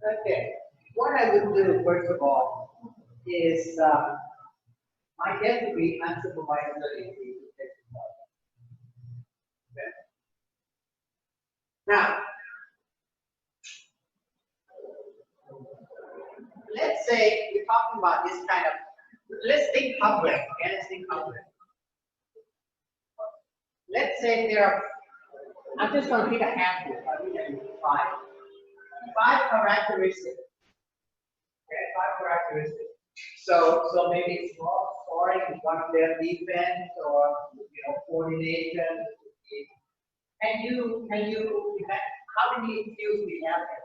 Okay. What I would do first of all is I get to be unsupervised learning. Okay. Now, let's say we're talking about this kind of. Let's think hardware. Okay, let's think hardware. Let's say there are. I'm just going to pick a handful. I'll pick five characteristics. Okay, five characteristics. So maybe it's scoring, one player defense, or coordination. And you how many fields do we have here?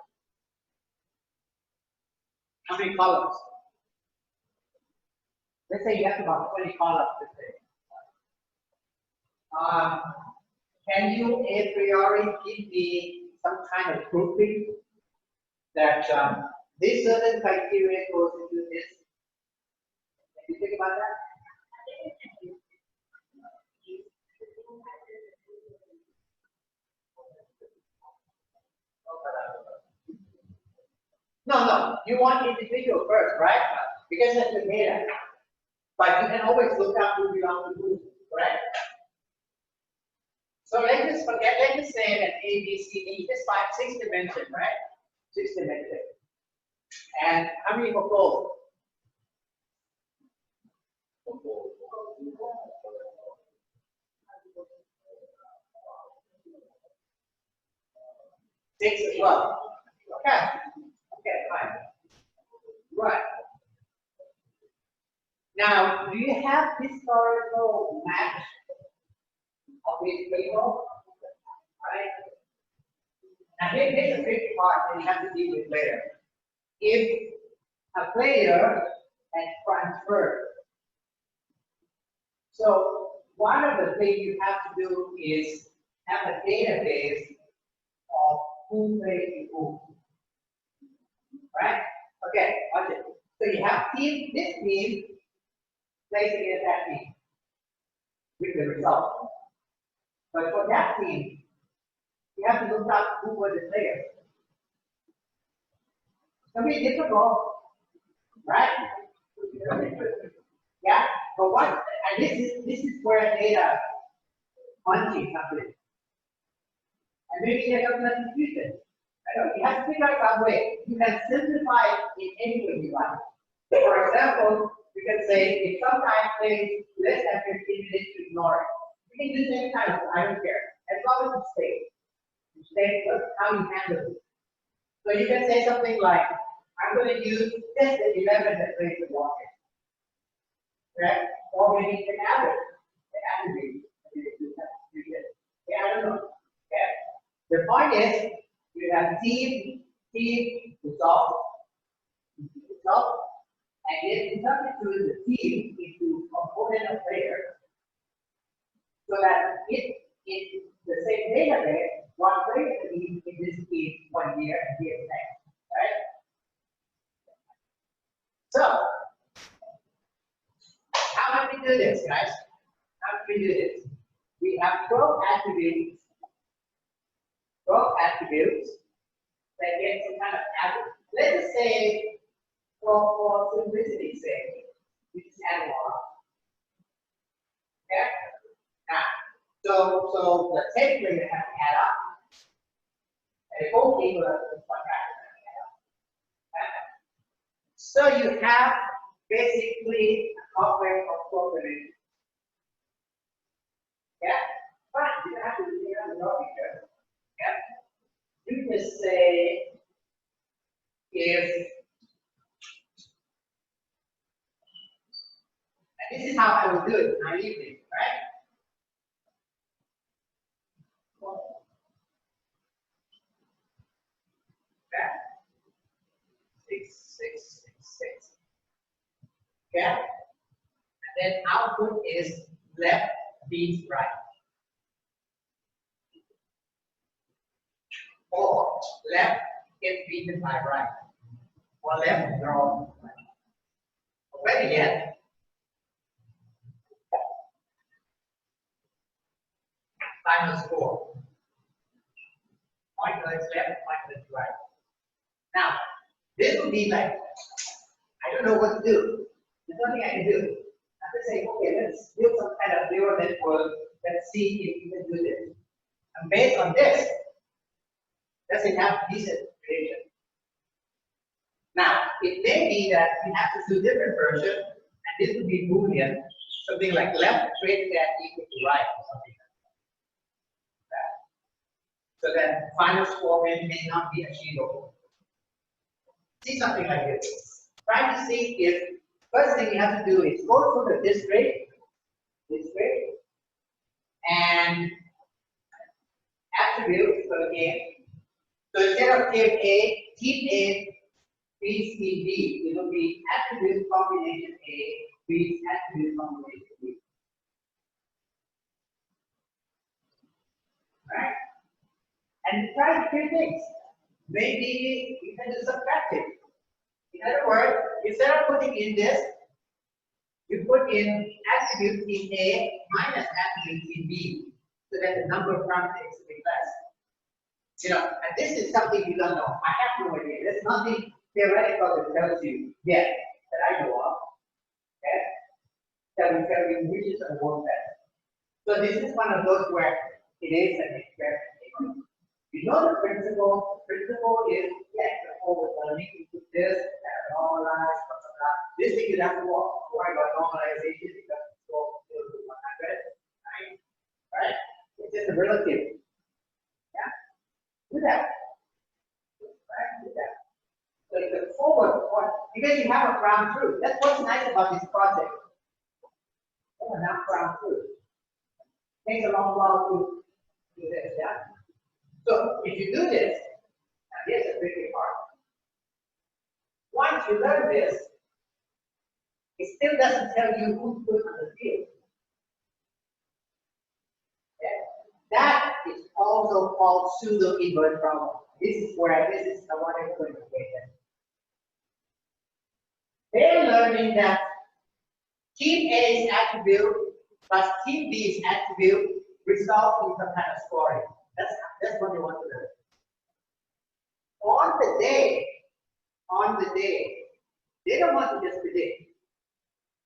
How many columns? Let's say you have about 20 columns. Let's say. Can you a priori give me some kind of grouping that this certain criteria goes into this? Can you think about that? No. You want individual first, right? Because that's the data. But you can always look up who belongs to who, correct? So let's just forget, let's just say that A, B, C, D, just 6 dimensions, right? 6 dimensions. And how many for gold? 6 as well. Okay. Okay, fine. Right. Now, do you have historical match of these people? Right? Now, here's a tricky part that you have to deal with later. If a player has transferred, so one of the things you have to do is have a database of who plays who. Right? Okay, watch it. So you have this team plays against that team with the result. But for that team, you have to look up who were the players. It's going to be difficult, right? Yeah, but what? And this is where data hunting comes in. And maybe there's some confusion. You have to figure out some way. You can simplify it in any way you like. For example, you can say if sometimes takes less than 15 minutes to ignore it. You can do the same kind of, I don't care. As long as you stay. You stay how you handle it. So you can say something like, I'm going to use just the 11 that plays the blocker. Correct? Or maybe you can average the attribute. Yeah, I don't know. Okay? The point is, you have team, result, and then you substitute the team into component of player, so that in the same database, one player can be in this team 1 year and year next, right? So, how do we do this, guys? How do we do this? We have 12 attributes. 12 attributes that get some kind of average. Let's just say, for simplicity's sake, we just add 1. Okay? Now, so the 10 players have to add up, and the 4 people have to add up. Okay? So you have basically a complex of 12 dimensions. Yeah? Fine, you don't have to do it on the picture. Yeah? You just say if, and this is how I would do it naively, right? Okay. 6, 6, 6, 6. Okay? And then output is left beats right. Or left gets beaten by right. Or left draw right. Better yet, minus 4. Pointer is left, pointer is right. Now, This would be like, I don't know what to do. There's nothing I can do. I have to say, okay, let's build some kind of neural network. Let's see if we can do this. And based on this, does it have decent prediction? Now, it may be that we have to do different version, and this would be Boolean, something like left trace that equal to right, or something like that. So that final score may not be achievable. See something like this. Try to see if first thing you have to do is go through the district, and attributes for the game. So instead of team A beats team B, it will be attribute combination A beats attribute combination B. Right? And try three things. Maybe you can do subtractive. In other words, instead of putting in this, you put in attribute in A minus attribute in B, so that the number of parameters will be less. You know, and this is something you don't know. I have no idea. There's nothing theoretical that tells you yet that I know of. Okay? That will tell you which is going to work better. So this is one of those where it is an experiment. You know the principle. Principle is the whole learning. You put this, normalize, blah, blah, blah. This thing you have to walk. Why about normalization? Because it's so 100, right? Right? It's just a relative. Yeah? Do that. Right? Do that. So it's a forward one. Because you have a ground truth. That's what's nice about this project. Oh, not ground truth. Takes a long while to do this, yeah? So if you do this, now here's a tricky part. Once you learn this, it still doesn't tell you who's good on the field. Okay? That is also called pseudo-invert problem. This is the one I'm going to get at. They're learning that team A's attribute plus team B's attribute result in some kind of scoring. That's what they want to learn. On the day, they don't want to just predict.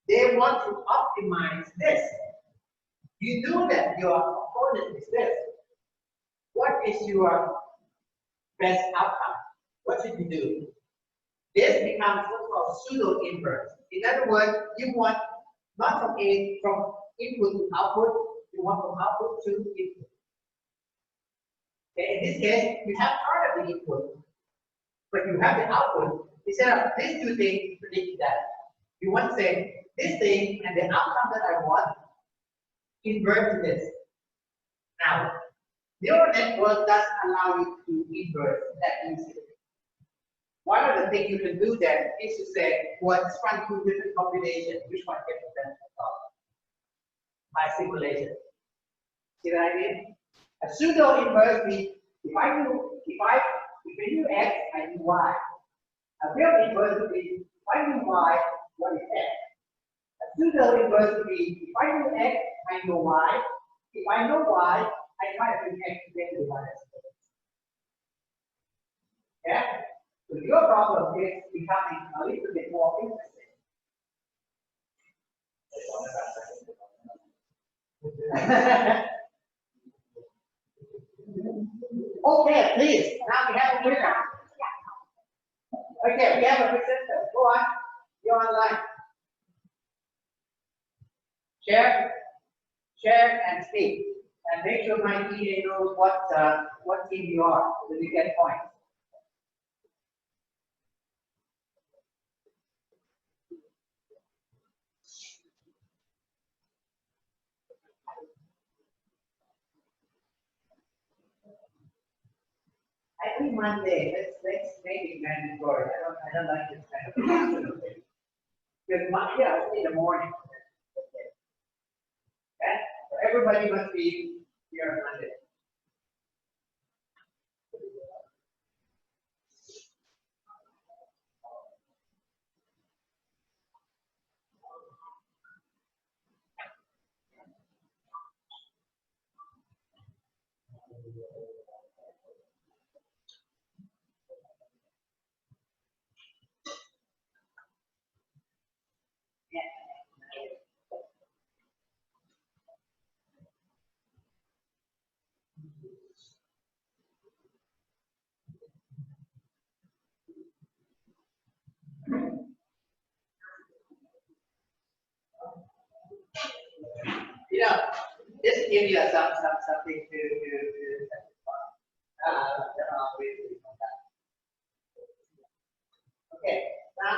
They want to optimize this. You know that your opponent is this. What is your best outcome? What should you do? This becomes what's called pseudo-inverse. In other words, you want not from input to output, you want from output to input. Okay, in this case, you have part of the input, but you have the output. Instead of these two things predict that, you want to say this thing and the outcome that I want invert to this. Now, neural network doesn't allow you to invert that easily. One of the things you can do then is to say, well, let's run two different combinations. Which one gets the best result? By simulation. See what I mean? A pseudo inverse means if I do X, I do Y. A real inverse would be if I do Y, what is X? A pseudo inverse would be if I do X, I know Y. If I know Y, I try to do X to get to Y. Yeah? So your problem is becoming a little bit more interesting. Okay, please. Now we have a winner. Okay, we have a presenter. Go on. You're online. Share and speak. And make sure my TA knows what team you are, so you get points. I think Monday, let's make it mandatory. I don't like this kind of thing. Because Monday, I'll see in the morning. Okay? So everybody must be here on Monday. just give you something to satisfy. Okay, now.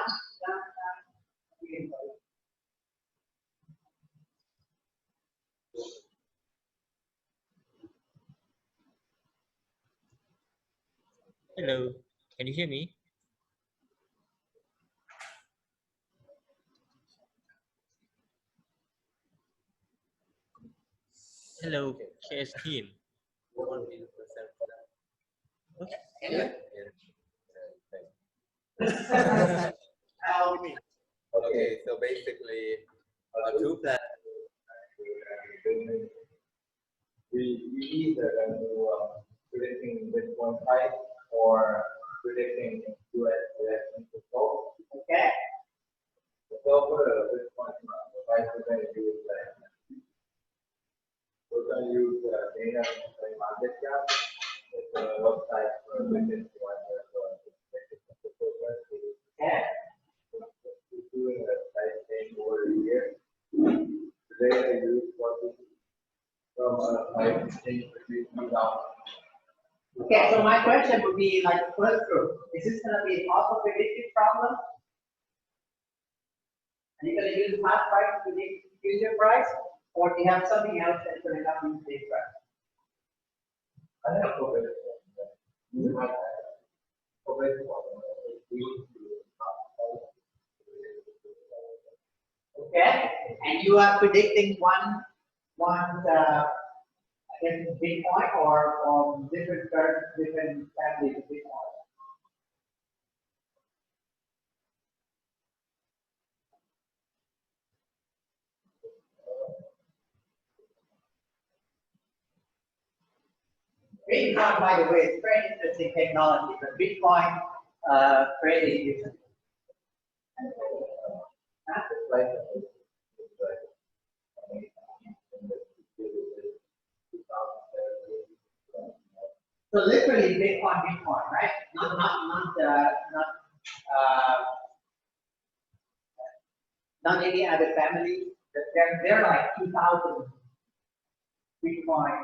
Hello, can you hear me? Hello, KS team. Okay. Okay, so basically, two plans. We either going to predicting Bitcoin price or predicting US election result. Okay. So for the Bitcoin price, we're going to use data from market cap. It's a website for Bitcoin. Yeah. Doing a price change over a year. Today I use from a price change between 2,000. Okay, so my question would be like the first group. Is this going to be an auto-predictive problem? Are you going to use past price to predict future price? Or do you have something else that's going to help you predict price? I think I'll go with it. Okay, and you are predicting one I guess Bitcoin or different families of Bitcoin. Bitcoin, by the way, is very interesting technology, but Bitcoin really isn't. So literally Bitcoin, right? Not any other family. They're like 2,000 Bitcoin.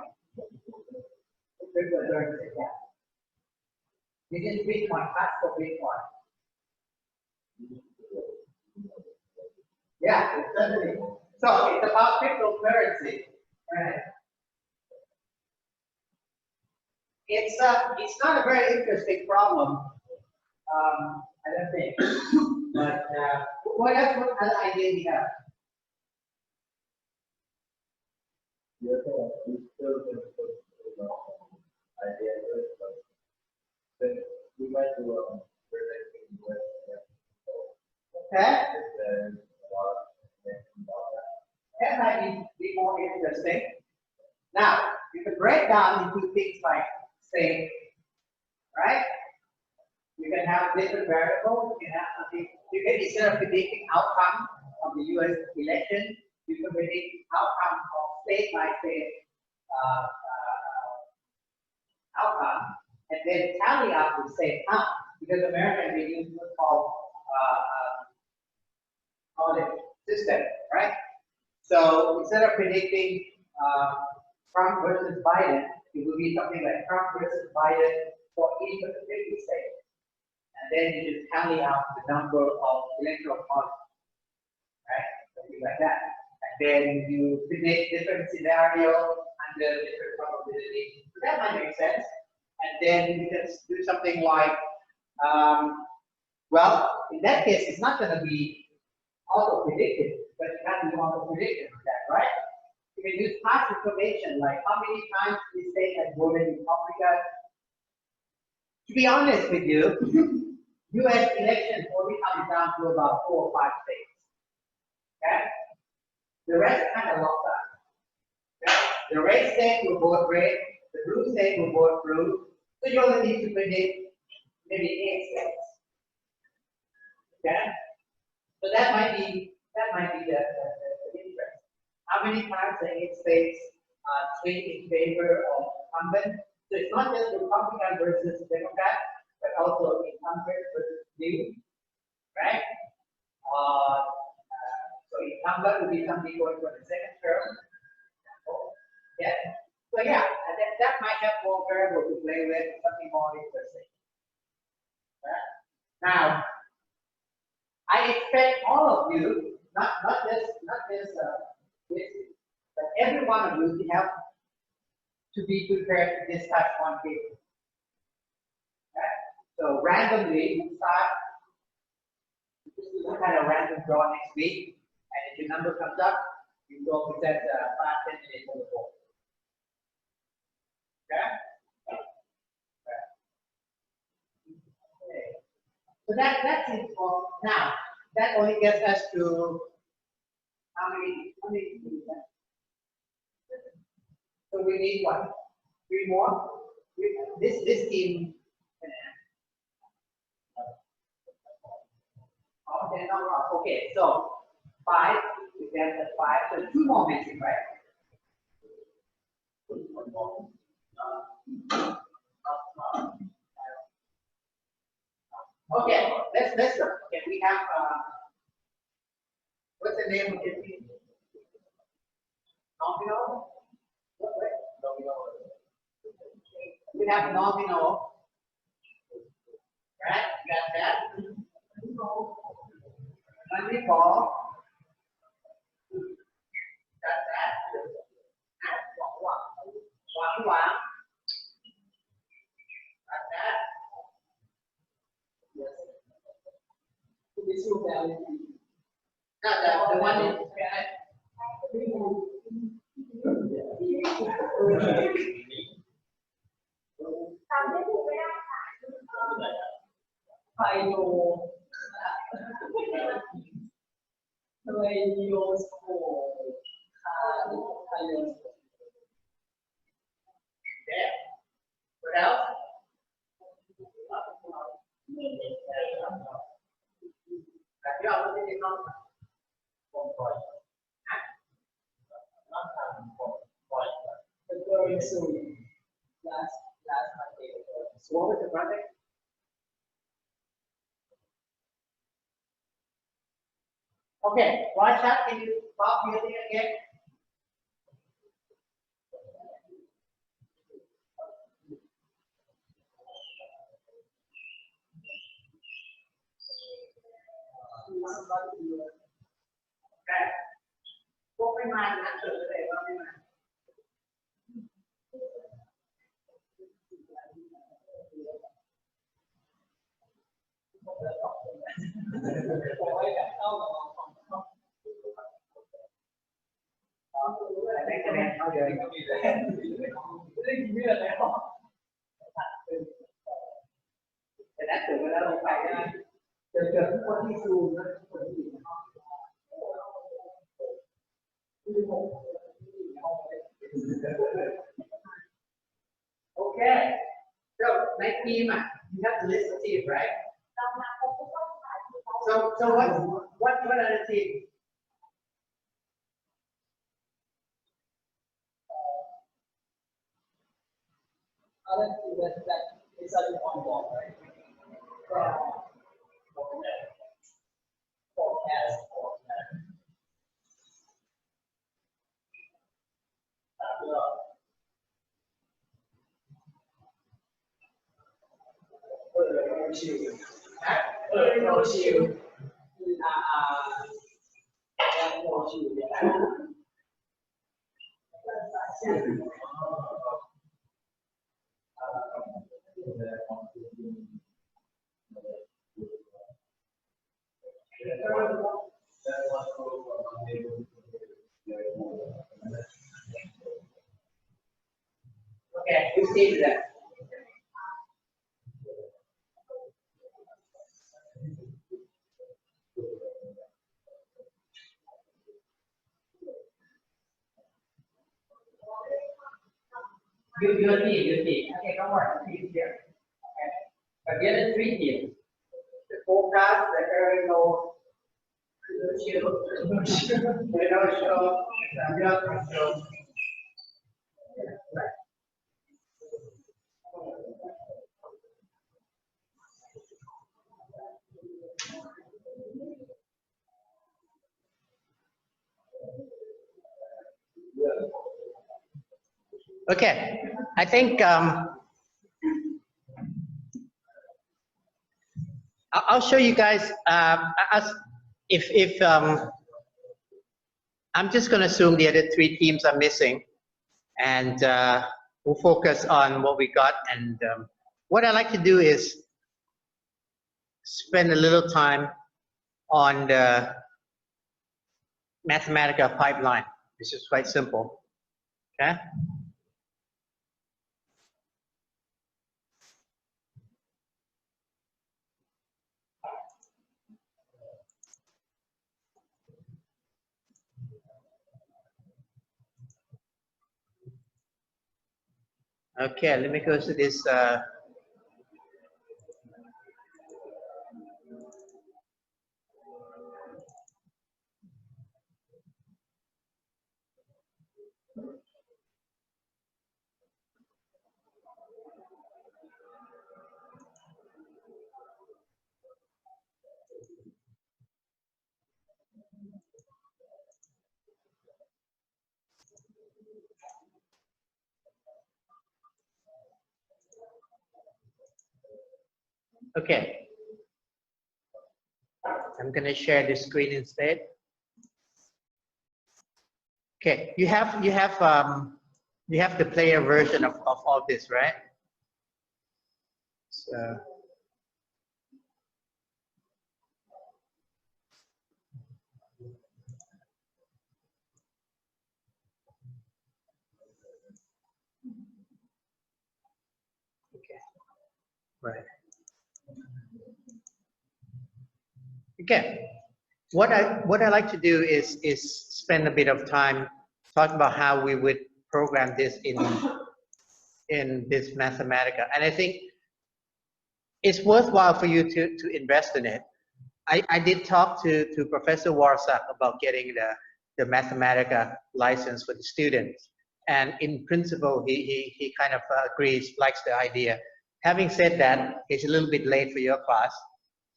This is Bitcoin, classical Bitcoin. Yeah, it's certainly. So it's about cryptocurrency, right? It's not a very interesting problem, I don't think. But what other idea do you have? Yes, we still idea, but we might do predicting with Okay. That might be more interesting. Now, you can break down into things like say, right? You can have different variables. You can have something. You can instead of predicting outcome of the U.S. election, you can predict outcome of state by state outcome, and then tally up the same count. Because America they use what's called audit system, right? So instead of predicting Trump versus Biden, it would be something like Trump versus Biden for each of the 50 states. And then you just tally out the number of electoral college, right? Something like that. And then you predict different scenarios under different probabilities. So that might make sense. And then you can do something like, well, in that case, it's not going to be auto-predicted, but you have to do auto-prediction for that, right? You can use past information, like how many times the state has voted Republican. To be honest with you, U.S. elections only comes down to about 4 or 5 states. Okay? The rest kind of locked up. Okay? The red state will vote red, the blue state will vote blue. So you only need to predict maybe 8 states. Okay? So that might be the interest. How many times the 8 states swing in favor of incumbent? So it's not just Republican versus Democrat, but also incumbent versus new, right? So incumbent would be somebody going for the second term. Yeah. So yeah, that might have more variable to play with, something more interesting. Right? Now, I expect all of you, not just this, but every one of you to have to be prepared to discuss one paper. Right? So randomly, you start. This is a kind of random draw next week, and if your number comes up, you go present 5-10 minutes on the board. Okay? Okay. So that's it for now. That only gets us to how many so we need what? 3 more? This team. Okay, no, okay, so 5, we get the 5, so 2 more missing, right? Okay, let's look. Okay, we have what's the name of the team? Nominal? We have nominal. Right? Got that? Manifold. Got that? Quảng. Got that? Yes. The one in yeah. What else? So what was the project? Okay, Rajat, can you stop using it again? Okay. พวกไม่มานะเฉยเลยว่าไม่มา ได้คะแนนเท่าเดิมก็มีเลยไม่ได้กินเลือดแล้วแต่ถ้าเกิดเวลาลงไปนะจะเจอทุกคนที่ซูมนะทุกคนที่อยู่ในห้องOkay, so my team, you have to list the team, right? So what are the team? Other team that is on board, right? Forecast. No shield. Okay, you see that. Your team. Okay, don't worry, team here. Okay. But the other 3 teams, the forecast, the aerial, Okay, I think I'll show you guys. If I'm just going to assume the other three teams are missing, and we'll focus on what we got. And what I like to do is spend a little time on the Mathematica pipeline. This is quite simple. Okay. Okay, let me go to this. Okay, I'm going to share the screen instead. Okay, you have the player version of all this, right? So okay, right. Okay, what I like to do is spend a bit of time talking about how we would program this in this Mathematica, and I think it's worthwhile for you to invest in it. I did talk to Professor Warsak about getting the Mathematica license for the students, and in principle he kind of agrees, likes the idea. Having said that, it's a little bit late for your class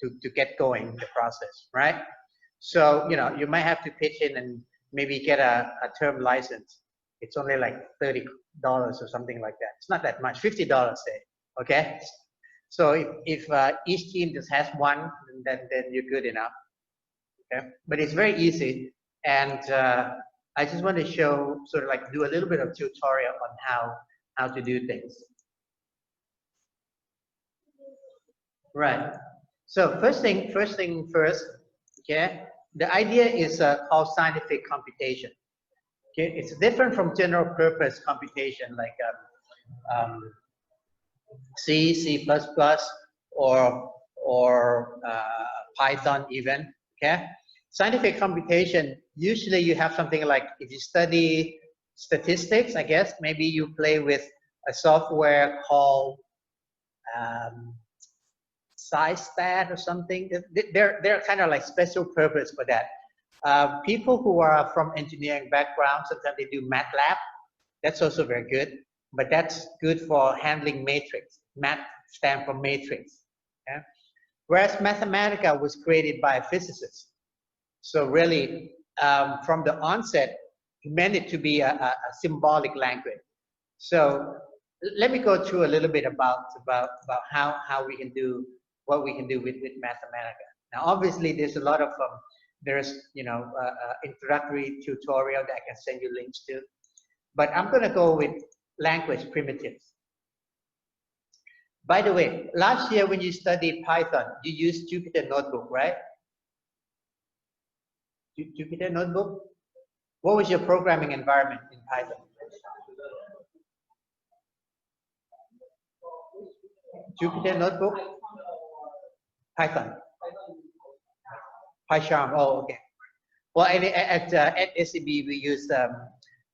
to get going the process, right? So, you know, you might have to pitch in and maybe get a term license. It's only like $30 or something like that. It's not that much, $50 say, okay? So if each team just has one, then you're good enough, okay? But it's very easy, and I just want to show, sort of like do a little bit of tutorial on how to do things. Right. So first thing first, okay? The idea is called scientific computation. Okay, it's different from general purpose computation like C, C++, or Python even. Okay, scientific computation, usually you have something like, if you study statistics, I guess maybe you play with a software called SciStat or something. They're kind of like special purpose for that. People who are from engineering background, sometimes they do MATLAB. That's also very good, but that's good for handling matrix. Math stands for matrix. Okay? Whereas Mathematica was created by a physicist. So really, from the onset, he meant it to be a symbolic language. So let me go through a little bit about how we can do what we can do with Mathematica. Now, obviously, there's a lot of there's introductory tutorial that I can send you links to, but I'm going to go with language primitives. By the way, last year when you studied Python, you used Jupyter Notebook, right? Jupyter Notebook. What was your programming environment in Python? Jupyter Notebook? Python. PyCharm. Oh, okay. Well, at SCB we use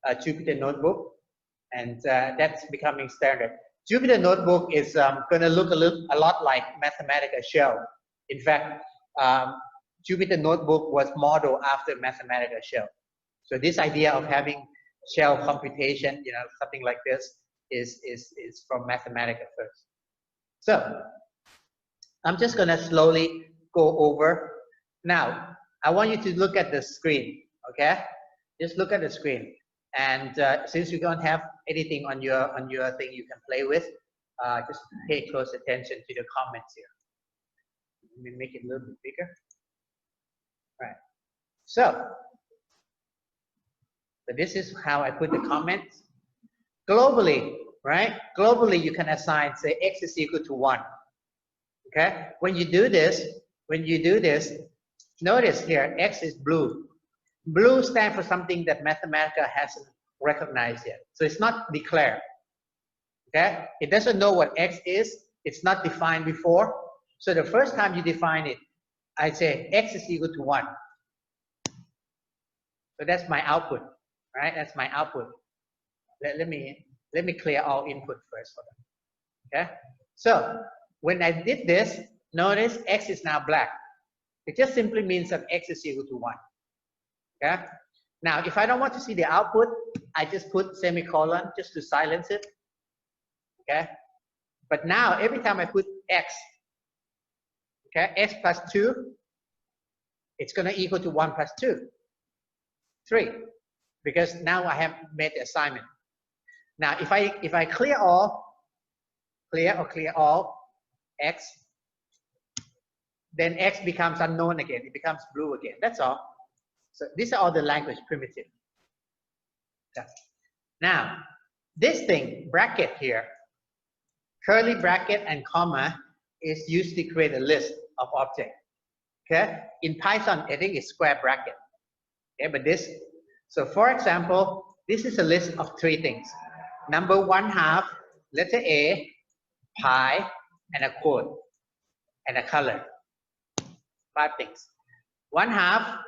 Jupyter Notebook, and that's becoming standard. Jupyter Notebook is going to look a lot like Mathematica Shell. In fact, Jupyter Notebook was modeled after Mathematica Shell. So this idea of having shell computation, you know, something like this, is from Mathematica first. So I'm just going to slowly go over. Now, I want you to look at the screen, okay? Just look at the screen. And since you don't have anything on your thing you can play with, just pay close attention to the comments here. Let me make it a little bit bigger. Right. So this is how I put the comments. Globally, right? Globally, you can assign, say, x is equal to 1. Okay? When you do this, notice here, x is blue. Blue stands for something that Mathematica hasn't recognized yet. So it's not declared. Okay? It doesn't know what x is. It's not defined before. So the first time you define it, I say x is equal to 1. So that's my output, right? That's my output. Let me clear all input first for them. Okay? So when I did this, notice x is now black. It just simply means that x is equal to 1. Okay? Now, if I don't want to see the output, I just put semicolon just to silence it. Okay? But now, every time I put x, okay, x plus 2, it's going to equal to 1 plus 2. 3. Because now I have made the assignment. Now, if I clear all x, then x becomes unknown again. It becomes blue again. That's all. So these are all the language primitive. Okay. Now, this thing, bracket here, curly bracket and comma is used to create a list of objects. Okay. In Python, I think it's square bracket. Okay, but this, so for example, this is a list of 3 things. Number 1/2, letter A, pi, and a code, and a color. 5 things. 1/2.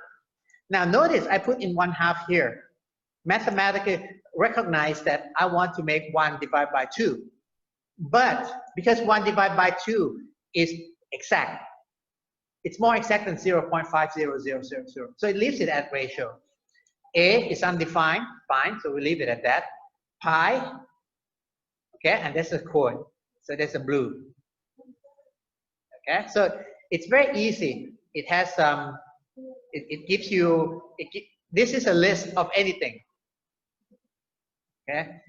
Now notice I put in 1/2 here. Mathematically recognize that I want to make 1 divided by 2. But because 1 divided by 2 is exact, it's more exact than 0.50000. So it leaves it at ratio. A is undefined, fine, so we leave it at that. Pi, okay, and there's a code. So there's a blue. Okay, so it's very easy. It has it gives you, this is a list of anything. Okay,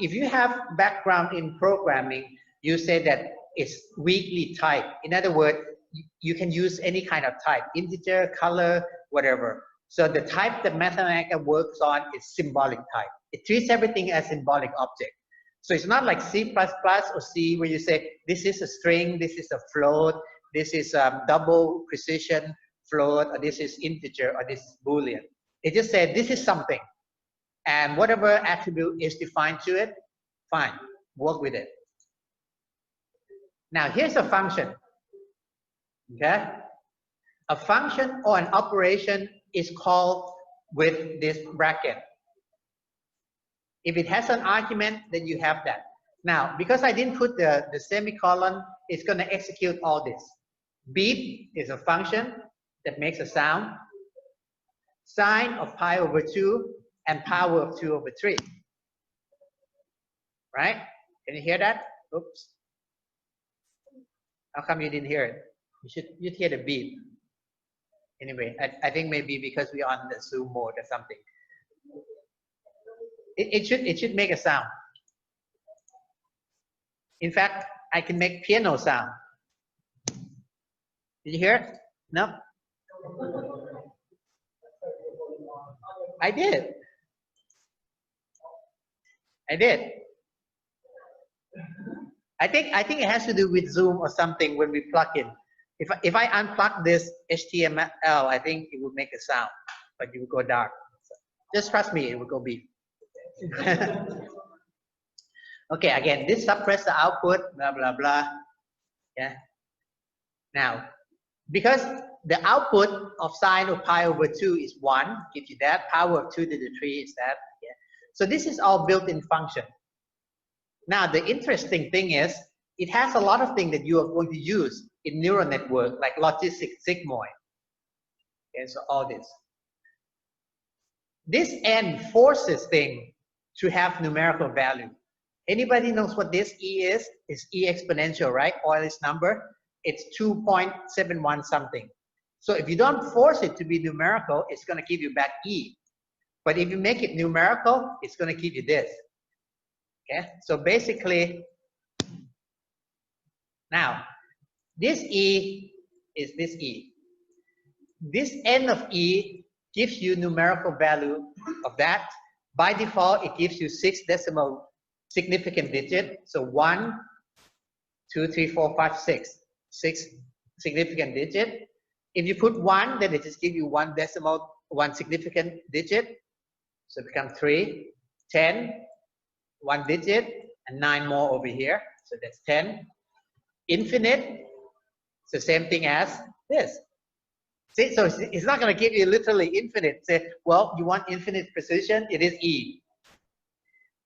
if you have background in programming, you say that it's weakly typed. In other words, you can use any kind of type, integer, color, whatever. So the type that Mathematica works on is symbolic type. It treats everything as symbolic object. So it's not like C++ or C where you say, this is a string, this is a float, this is double precision float, or this is integer, or this is Boolean. It just said, this is something. And whatever attribute is defined to it, fine, work with it. Now here's a function. Okay? A function or an operation is called with this bracket. If it has an argument, then you have that. Now, because I didn't put the semicolon, it's going to execute all this. Beep is a function that makes a sound. Sine of pi over 2 and power of 2 over 3. Right? Can you hear that? Oops. How come you didn't hear it? You'd hear the beep. Anyway, I think maybe because we're on the Zoom mode or something. It should make a sound. In fact, I can make piano sound. Did you hear it? No? I did. I think it has to do with Zoom or something when we plug in. If I unplug this HTML, I think it would make a sound, but it would go dark. So just trust me, it will go beep. Okay, again, this suppress the output, blah, blah, blah. Yeah. Now, because the output of sine of pi over 2 is 1, gives you that. Power of 2 to the 3 is that. Yeah. So this is all built-in function. Now, the interesting thing is, it has a lot of things that you are going to use in neural network, like logistic sigmoid. Okay, so all this. This n forces thing to have numerical value. Anybody knows what this E is? It's E exponential, right? Euler's number. It's 2.71 something. So if you don't force it to be numerical, it's going to give you back E. But if you make it numerical, it's going to give you this. Okay, so basically, now this E is this E. This N of E gives you numerical value of that. By default, it gives you 6 decimal significant digit. So 1, 2, 3, 4, 5, 6. 6 significant digit. If you put 1, then it just gives you 1 decimal, 1 significant digit. So it becomes 3, 10, 1 digit, and 9 more over here. So that's 10. Infinite, it's the same thing as this. See, so it's not going to give you literally infinite. Say, well, you want infinite precision, it is E.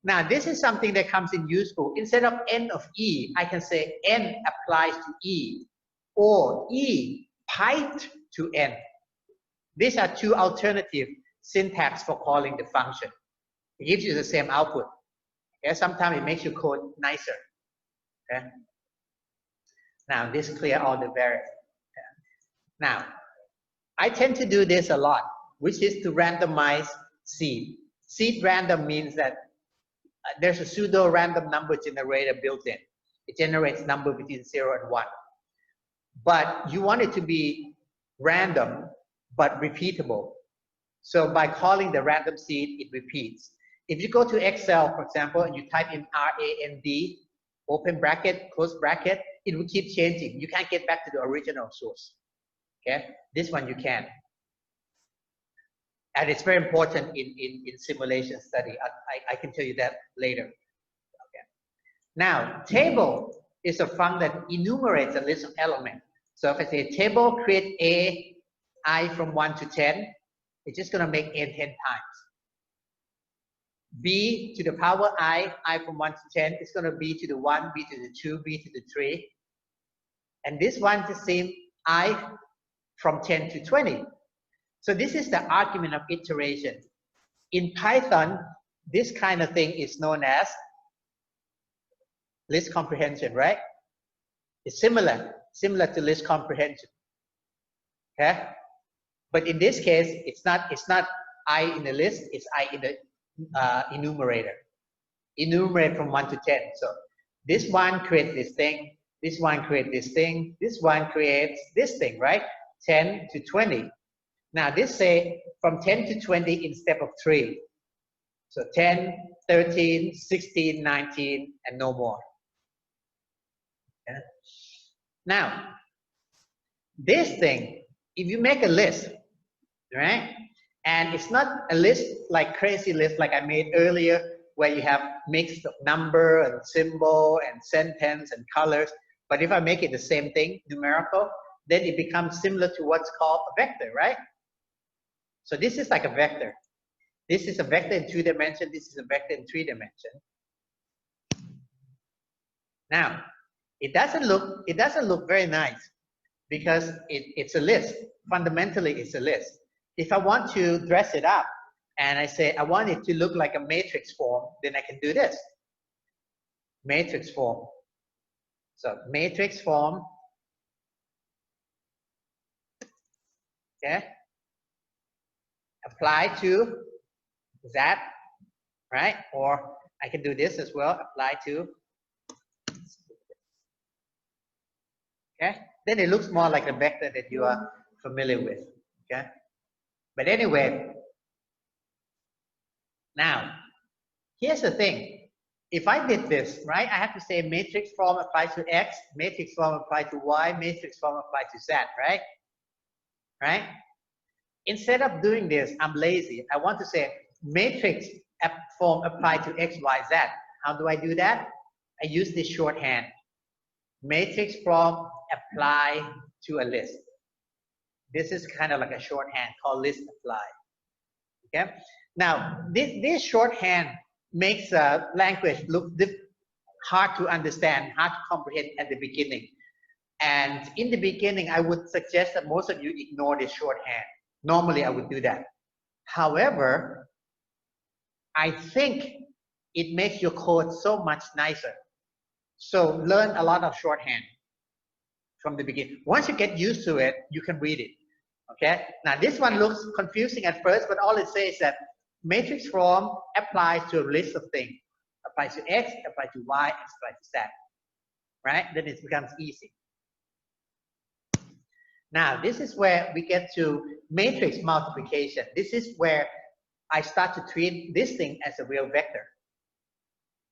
Now, this is something that comes in useful. Instead of N of E, I can say N applies to E, or E piped to N. These are 2 alternative syntax for calling the function. It gives you the same output. Okay? Sometimes it makes your code nicer. Okay? Now, this clear all the variables. Okay? Now, I tend to do this a lot, which is to randomize seed. Seed random means that there's a pseudo random number generator built in. It generates number between 0 and 1. But you want it to be random, but repeatable. So by calling the random seed, it repeats. If you go to Excel, for example, and you type in RAND, open bracket, close bracket, it will keep changing. You can't get back to the original source. Okay, this one you can. And it's very important in simulation study. I can tell you that later. Okay. Now, table is a function that enumerates a list of elements. So if I say table create A, I from 1 to 10, it's just going to make N 10 times. B to the power I from 1 to 10, it's going to B to the 1, B to the 2, B to the 3. And this one the same, I from 10 to 20. So this is the argument of iteration. In Python, this kind of thing is known as list comprehension, right? It's similar to list comprehension. Okay? But in this case, it's not I in the list, it's I in the enumerator. Enumerate from 1 to 10. So this one creates this thing, this one creates this thing, this one creates this thing, right? 10 to 20. Now this say from 10 to 20 in step of 3. So 10, 13, 16, 19, and no more. Okay. Now, this thing, if you make a list, right? And it's not a list like crazy list like I made earlier, where you have mixed number and symbol and sentence and colors. But if I make it the same thing, numerical, then it becomes similar to what's called a vector, right? So this is like a vector. This is a vector in 2 dimensions. This is a vector in 3 dimensions. Now, it doesn't look very nice because it's a list. Fundamentally, it's a list. If I want to dress it up and I say I want it to look like a matrix form, then I can do this. Matrix form. So matrix form. Okay. Apply to that, right? Or I can do this as well. Apply to. Okay. Then it looks more like a vector that you are familiar with. Okay. But anyway, now here's the thing. If I did this, right, I have to say matrix form applies to X, matrix form applies to Y, matrix form applies to Z, right? Right? Instead of doing this, I'm lazy. I want to say matrix form apply to X, Y, Z. How do I do that? I use this shorthand. Matrix form apply to a list. This is kind of like a shorthand called list apply. Okay. Now, this shorthand makes a language look hard to understand, hard to comprehend at the beginning. And in the beginning, I would suggest that most of you ignore this shorthand. Normally, I would do that. However, I think it makes your code so much nicer. So learn a lot of shorthand from the beginning. Once you get used to it, you can read it. Okay. Now this one looks confusing at first, but all it says is that matrix form applies to a list of things. Applies to X, applies to Y, applies to Z. Right? Then it becomes easy. Now, this is where we get to matrix multiplication. This is where I start to treat this thing as a real vector.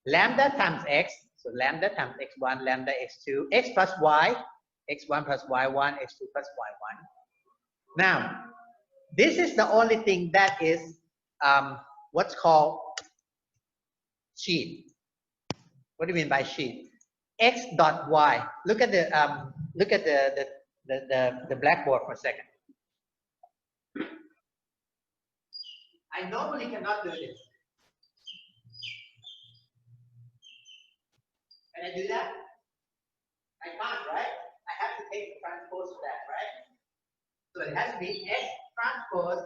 Lambda times X, so lambda times X1, lambda X2, X plus Y, X1 plus Y1, X2 plus Y1. Now, this is the only thing that is what's called sheet. What do you mean by sheet? X dot Y. Look at the blackboard for a second. I normally cannot do this. Can I do that? I can't, right? I have to take the transpose of that, right? So it has to be X transpose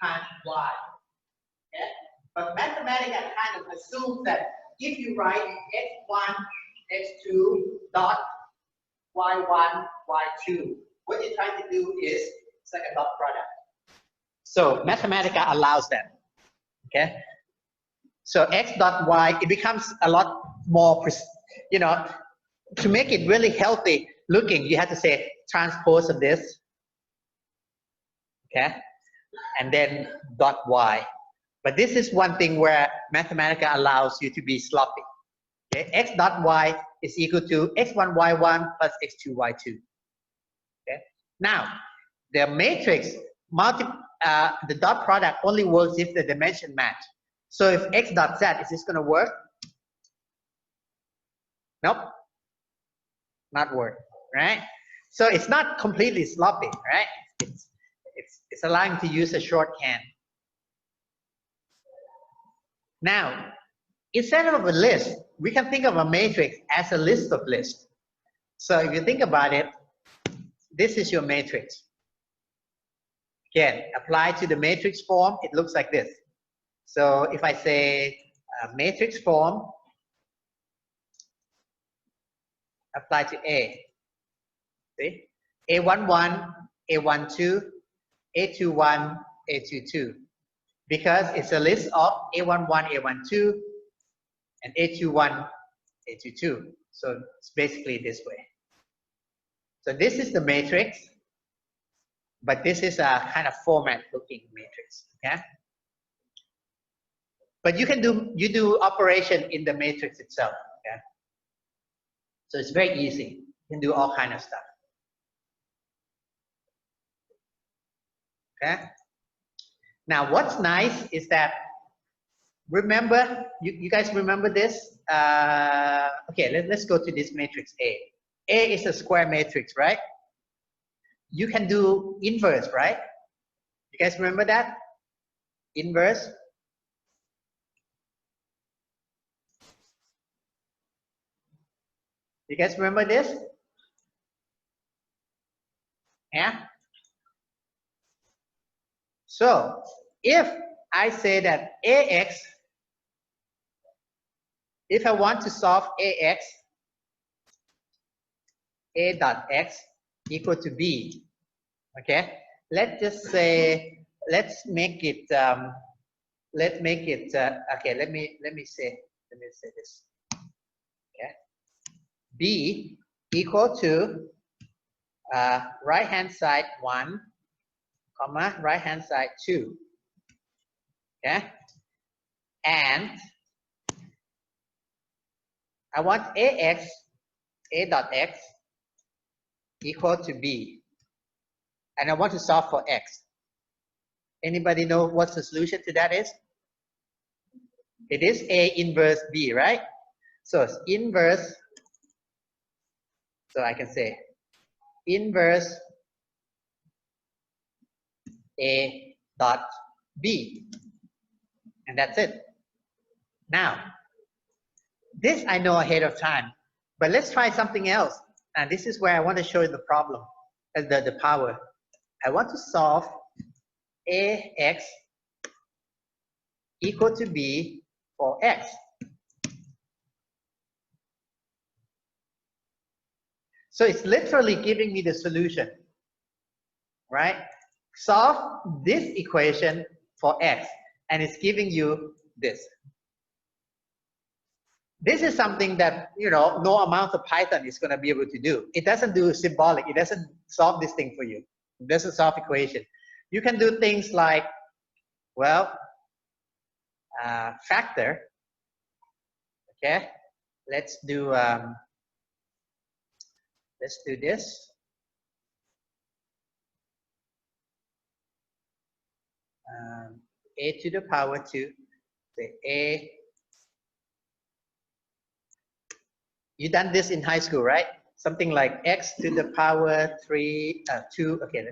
times Y. Okay? But Mathematica kind of assumes that if you write X1, X2 dot Y1, Y2, what you're trying to do is it's like a dot product. So Mathematica allows that. Okay? So X dot Y, it becomes a lot more, you know, to make it really healthy looking, you have to say transpose of this. Okay? And then dot Y. But this is one thing where Mathematica allows you to be sloppy. Okay? X dot Y is equal to X1 Y1 plus X2 Y2. Okay? Now, the matrix, the dot product only works if the dimension match. So if X dot Z, is this going to work? Nope. Not work, right? So it's not completely sloppy, right? It's allowing to use a shorthand. Now, instead of a list, we can think of a matrix as a list of lists. So if you think about it, this is your matrix. Again, apply to the matrix form, it looks like this. So if I say matrix form, apply to A. See? A11, A12, A21, A22. Because it's a list of A11, A12, and A21, A22. So it's basically this way. So this is the matrix, but this is a kind of format looking matrix. Okay? But you can do operation in the matrix itself. Okay? So it's very easy. You can do all kind of stuff. Okay? Now, what's nice is that, remember, you guys remember this? Okay, let's go to this matrix A. A is a square matrix, right? You can do inverse, right? You guys remember that? Inverse. You guys remember this? Yeah? So, if I say that AX, if I want to solve AX, A dot X equal to B, okay? Let's just say, let's make it, okay, let me say this, okay? B equal to right hand side 1, comma, right hand side 2, okay? And I want AX, A dot X equal to B. And I want to solve for X. Anybody know what the solution to that is? It is A inverse B, right? So it's inverse, so I can say inverse A dot B. And that's it. Now, this I know ahead of time, but let's try something else. And this is where I want to show you the problem, the power. I want to solve AX equal to B for X. So it's literally giving me the solution, right? Solve this equation for X. and it's giving you this. This is something that, you know, no amount of Python is going to be able to do. It doesn't do symbolic. It doesn't solve this thing for you. It doesn't solve equation. You can do things like, well, factor. Okay, let's do this. A to the power 2, say A. You done this in high school, right? Something like x to the power 2. Okay,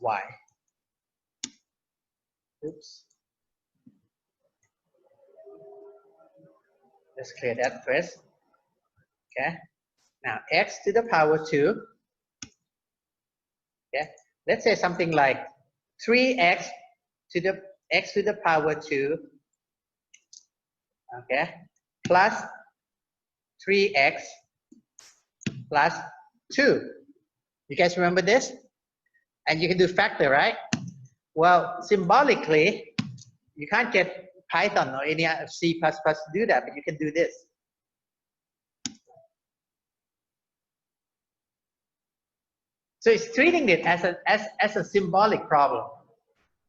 y. Oops. Let's clear that first. Okay. Now x to the power 2. Okay. Let's say something like 3x to the power 2. Okay. Plus 3x plus 2. You guys remember this? And you can do factor, right? Well, symbolically, you can't get Python or any C++ to do that, but you can do this. So it's treating it as a symbolic problem,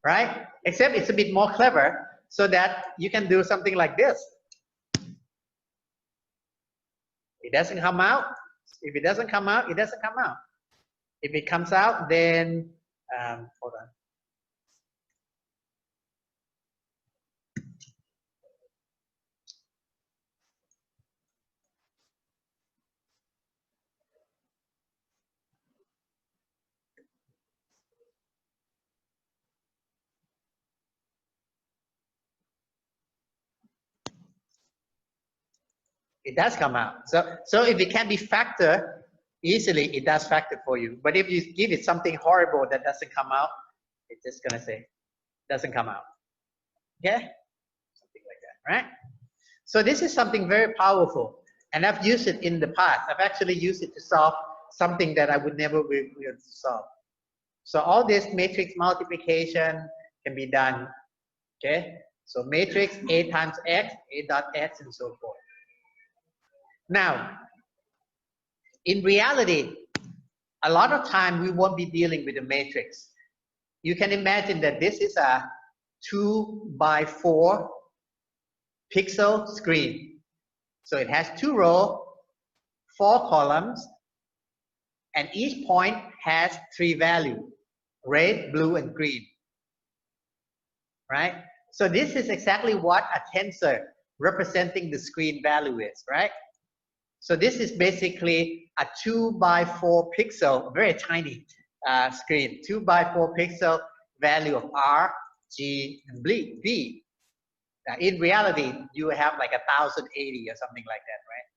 right? Except it's a bit more clever, so that you can do something like this. It doesn't come out. If it doesn't come out, it doesn't come out. If it comes out, then hold on. It does come out. So if it can be factored easily, it does factor for you. But if you give it something horrible that doesn't come out, it's just gonna say doesn't come out. Okay, something like that, right? So this is something very powerful, and I've used it in the past. I've actually used it to solve something that I would never be able to solve. So all this matrix multiplication can be done. Okay, so matrix A times X, A dot X, and so forth. Now, in reality, a lot of time we won't be dealing with the matrix. You can imagine that this is a 2 by 4 pixel screen. So it has 2 rows, 4 columns, and each point has 3 values, red, blue, and green. Right? So this is exactly what a tensor representing the screen value is, right? So this is basically a 2 by 4 pixel, very tiny screen, 2 by 4 pixel value of R, G, and B. Now, in reality, you have like 1080 or something like that, right?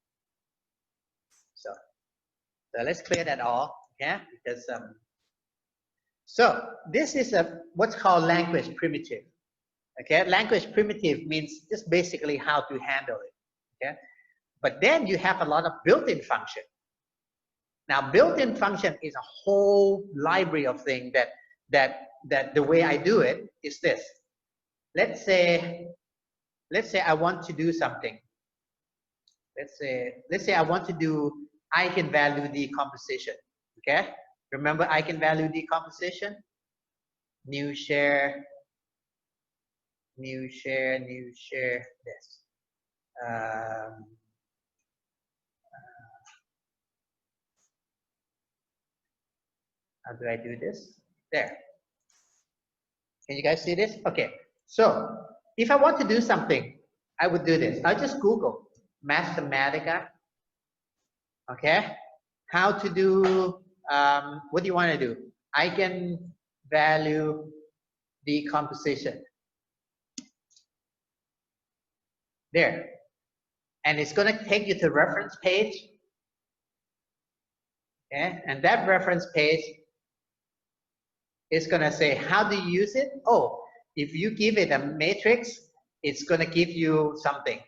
So let's clear that all, okay? Because so this is what's called language primitive. Okay, language primitive means just basically how to handle it. Okay. But then you have a lot of built-in function. Now, built-in function is a whole library of things that the way I do it is this. Let's say I want to do something. Let's say I want to do eigenvalue decomposition. Okay, remember eigenvalue decomposition? New share this. How do I do this? There. Can you guys see this? Okay. So if I want to do something, I would do this. I just Google Mathematica. Okay. How to do, what do you want to do? Eigenvalue decomposition. There. And it's going to take you to reference page. Okay. And that reference page is going to say, how do you use it? Oh, if you give it a matrix, it's going to give you something.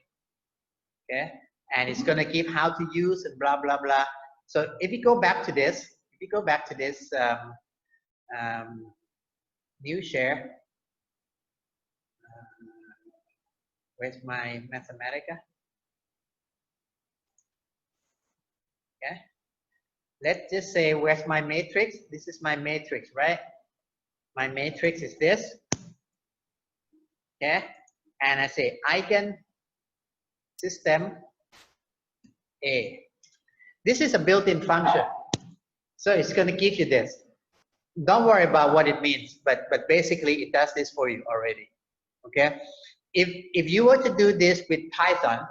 Okay. And it's going to give how to use and blah, blah, blah. So if you go back to this, New share. Where's my Mathematica? Okay. Let's just say, where's my matrix? This is my matrix, right? My matrix is this. Okay. And I say eigen system A. This is a built-in function. So it's going to give you this. Don't worry about what it means, but basically it does this for you already. Okay. If you were to do this with Python,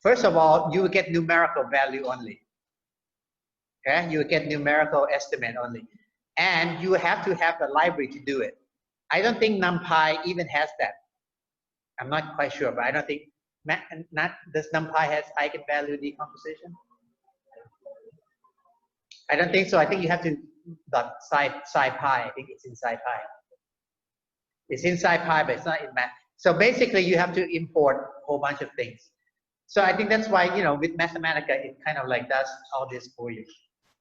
first of all, you will get numerical value only. Okay, you will get numerical estimate only. And you have to have the library to do it. I don't think NumPy even has that. I'm not quite sure, but I don't think, does NumPy has eigenvalue decomposition? I don't think so. I think you have to .scipy. I think it's in scipy. It's in scipy, but it's not in math. So basically, you have to import a whole bunch of things. So I think that's why, you know, with Mathematica, it kind of like does all this for you.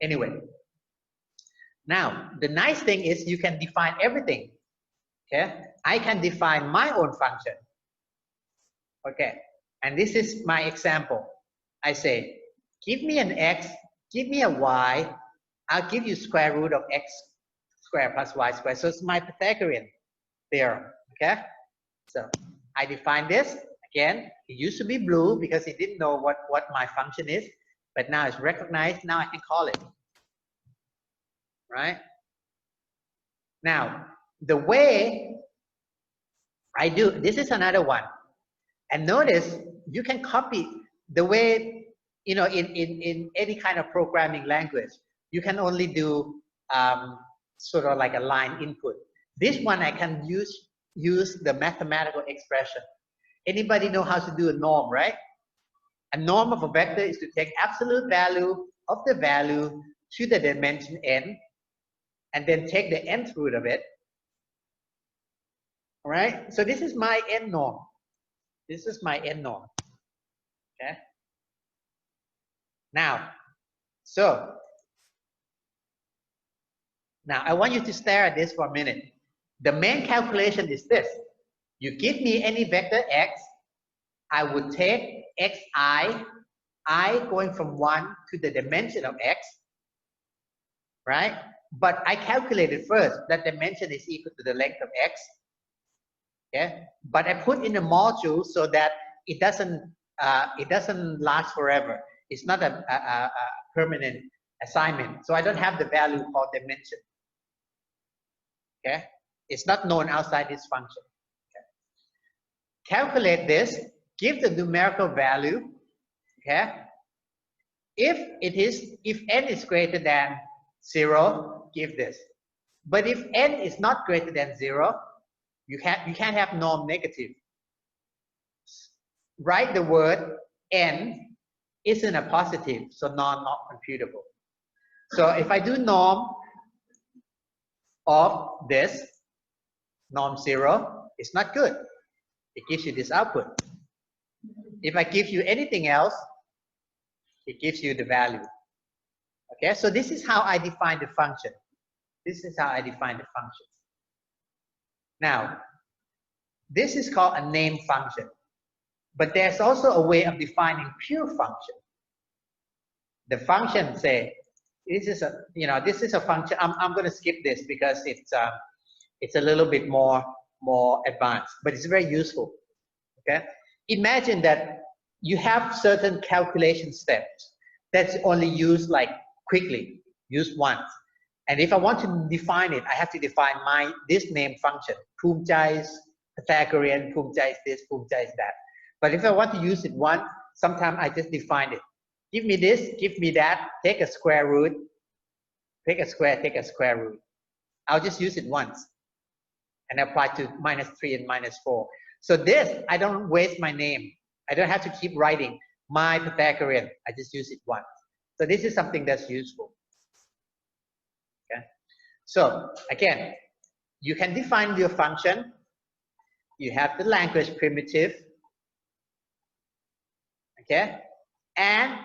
Anyway, now the nice thing is you can define everything. Okay, I can define my own function. Okay, and this is my example. I say, give me an x, give me a y, I'll give you square root of x squared plus y squared. So it's my Pythagorean theorem. Okay, so I define this. Again, it used to be blue because it didn't know what my function is, but now it's recognized. Now I can call it. Right? Now, the way I do, this is another one. And notice, you can copy the way, you know, in any kind of programming language, you can only do sort of like a line input. This one I can use the mathematical expression. Anybody know how to do a norm, right? A norm of a vector is to take absolute value of the value to the dimension n, and then take the nth root of it. All right? So this is my n norm. This is my n norm. Okay? Now, now I want you to stare at this for a minute. The main calculation is this. You give me any vector x, I would take xi, I going from 1 to the dimension of x, right? But I calculated first that dimension is equal to the length of x. Okay? But I put in a module so that it doesn't last forever. It's not a permanent assignment. So I don't have the value called dimension. Okay? It's not known outside this function. Okay? Calculate this, give the numerical value. Okay? If n is greater than 0, give this. But if n is not greater than 0, you can't have norm negative. Write the word n isn't a positive, so not computable. So if I do norm of this, norm 0, it's not good. It gives you this output. If I give you anything else, it gives you the value. Okay, so this is how I define the function. This is how I define the function. Now, this is called a name function. But there's also a way of defining pure function. The function say, this is a function. I'm going to skip this because it's a little bit more advanced, but it's very useful. Okay, imagine that you have certain calculation steps that's only used like quickly, used once. And if I want to define it, I have to define this name function. Pumjai is Pythagorean, Pumjai is this, Pumjai is that. But if I want to use it once, sometimes I just define it. Give me this, give me that, take a square root, take a square root. I'll just use it once and apply to -3 and -4. So this, I don't waste my name. I don't have to keep writing my Pythagorean. I just use it once. So this is something that's useful. Okay. So again, you can define your function. You have the language primitive. Okay. And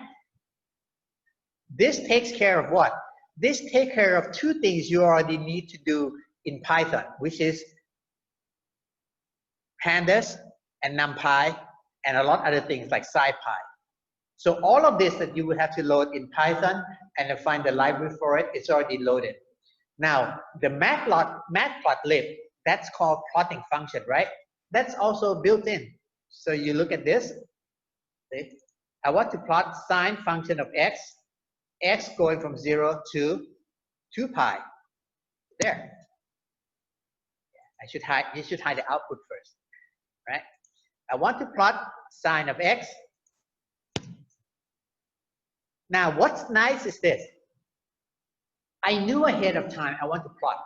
this takes care of what? this take care of two things you already need to do in Python, which is pandas and numpy and a lot other things like scipy. So all of this that you would have to load in Python and then find the library for it, it's already loaded. Now, the matplotlib, that's called plotting function, right? That's also built in. So you look at this. See? I want to plot sine function of x going from 0 to 2 pi. There. You should hide the output first, right? I want to plot sine of x. Now, what's nice is this. I knew ahead of time I want to plot.